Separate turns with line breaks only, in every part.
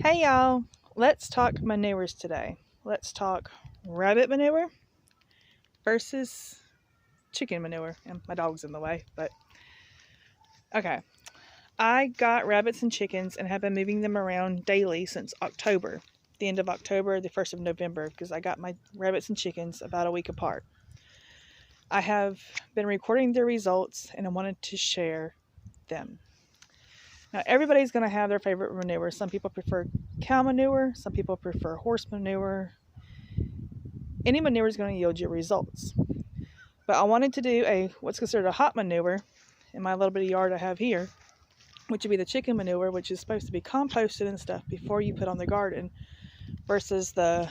Hey y'all, let's talk manures today. Let's talk rabbit manure versus chicken manure. And my dog's in the way, but okay. I got rabbits and chickens and have been moving them around daily since October, the end of October, the 1st of November, because I got my rabbits and chickens about a week apart. I have been recording the results and I wanted to share them. Now, everybody's going to have their favorite manure. Some people prefer cow manure. Some people prefer horse manure. Any manure is going to yield you results. But I wanted to do what's considered a hot manure in my little bit of yard I have here, which would be the chicken manure, which is supposed to be composted and stuff before you put on the garden, versus the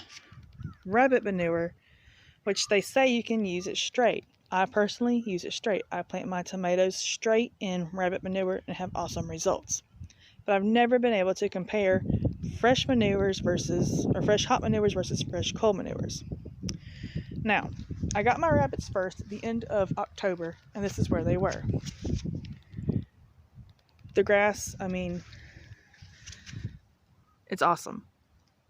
rabbit manure, which they say you can use it straight. I personally use it straight. I plant my tomatoes straight in rabbit manure and have awesome results. But I've never been able to compare fresh manures fresh hot manures versus fresh cold manures. Now, I got my rabbits first at the end of October, and this is where they were. The grass, it's awesome.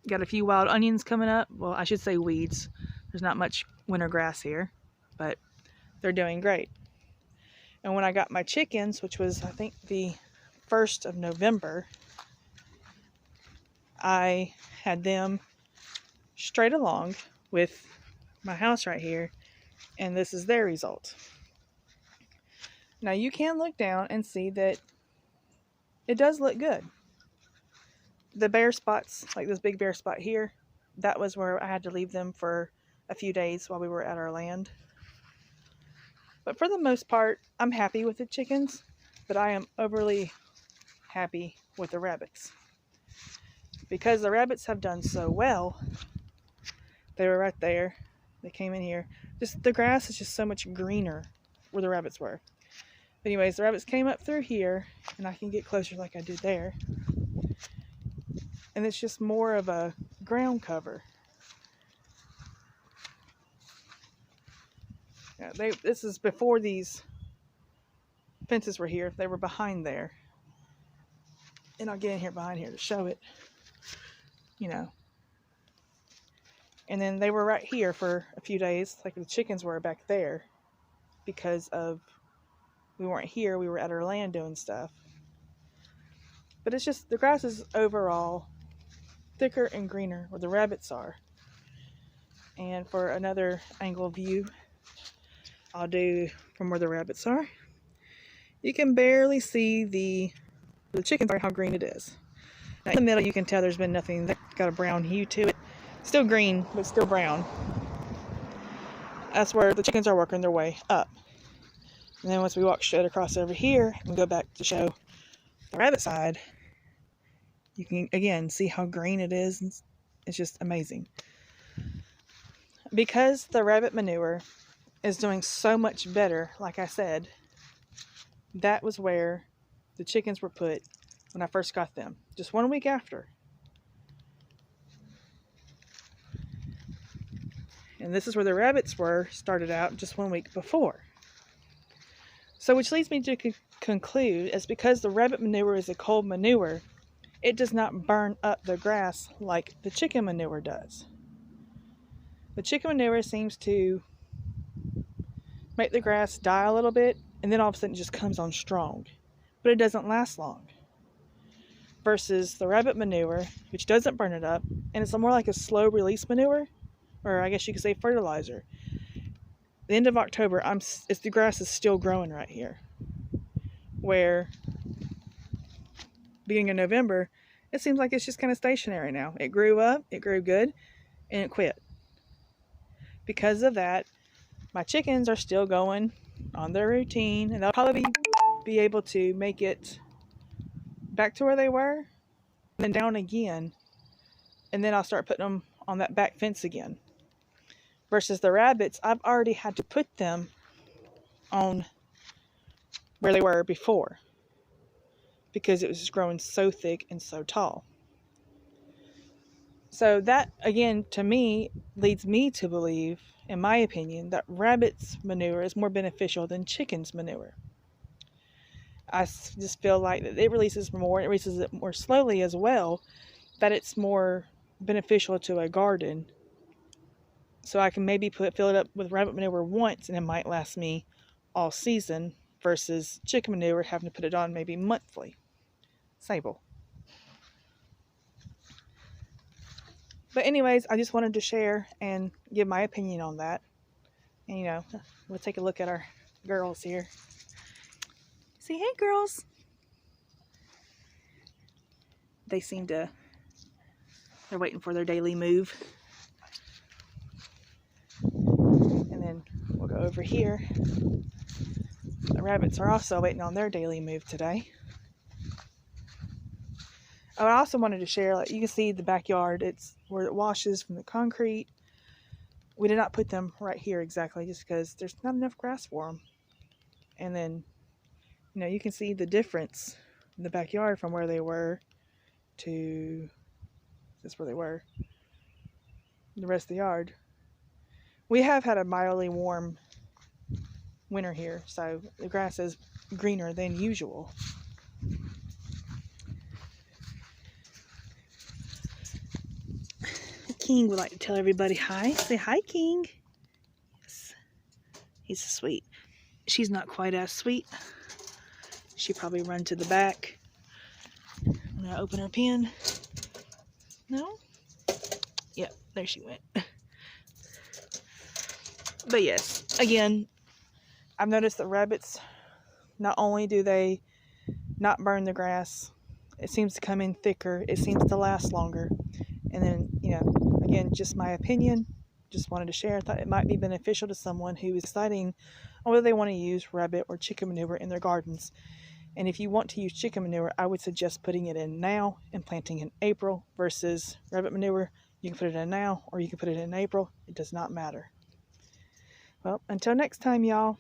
Got a few wild onions coming up. Well, I should say weeds. There's not much winter grass here, but they're doing great. And when I got my chickens, which was, I think, the 1st of November, I had them straight along with my house right here, and this is their result. Now you can look down and see that it does look good. The bare spots, like this big bare spot here, that was where I had to leave them for a few days while we were at our land. But for the most part, I'm happy with the chickens, but I am overly happy with the rabbits. Because the rabbits have done so well, they were right there. They came in here. Just the grass is just so much greener where the rabbits were. But anyways, the rabbits came up through here, and I can get closer like I did there. And it's just more of a ground cover. Yeah, this is before these fences were here. They were behind there. And I'll get in here behind here to show it. And then they were right here for a few days, like the chickens were back there, because we weren't here, we were at our land doing stuff. But it's just, the grass is overall thicker and greener where the rabbits are. And for another angle view, I'll do from where the rabbits are. You can barely see the chickens are how green it is. Now in the middle you can tell there's been nothing, that's got a brown hue to it. Still green, but still brown. That's where the chickens are working their way up. And then once we walk straight across over here and go back to show the rabbit side, you can again see how green it is. It's just amazing. Because the rabbit manure is doing so much better, like I said, that was where the chickens were put when I first got them, just 1 week after. And this is where the rabbits started out just 1 week before. So which leads me to conclude is because the rabbit manure is a cold manure, it does not burn up the grass like the chicken manure does. The chicken manure seems to make the grass die a little bit, and then all of a sudden it just comes on strong. But it doesn't last long. Versus the rabbit manure, which doesn't burn it up, and it's more like a slow release manure, or I guess you could say fertilizer. The end of October, the grass is still growing right here. Where beginning of November, it seems like it's just kind of stationary now. It grew up, it grew good, and it quit. Because of that, my chickens are still going on their routine, and they'll probably be able to make it back to where they were, and then down again, and then I'll start putting them on that back fence again. Versus the rabbits, I've already had to put them on where they were before, because it was just growing so thick and so tall. So that, again, to me, leads me to believe, in my opinion, that rabbit's manure is more beneficial than chicken's manure. I just feel like that it releases more, it releases it more slowly as well, that it's more beneficial to a garden. So I can maybe fill it up with rabbit manure once and it might last me all season versus chicken manure having to put it on maybe monthly. Sable. But anyways, I just wanted to share and give my opinion on that. And you know, we'll take a look at our girls here. Say hey girls. They seem to, they're waiting for their daily move. And then we'll go over here. The rabbits are also waiting on their daily move today. Oh, I also wanted to share, like you can see the backyard, it's where it washes from the concrete. We did not put them right here exactly just because there's not enough grass for them. And then, you know, you can see the difference in the backyard from where they were to this where they were. The rest of the yard. We have had a mildly warm winter here, so the grass is greener than usual. King would like to tell everybody hi. Say hi, King. Yes. He's sweet. She's not quite as sweet. She probably run to the back. I'm going to open her pen. No? Yep, there she went. But yes, again, I've noticed that rabbits, not only do they not burn the grass, it seems to come in thicker. It seems to last longer. And then, you know, again, just my opinion. Just wanted to share. I thought it might be beneficial to someone who is deciding on whether they want to use rabbit or chicken manure in their gardens. And if you want to use chicken manure, I would suggest putting it in now and planting in April versus rabbit manure. You can put it in now or you can put it in April. It does not matter. Well, until next time, y'all.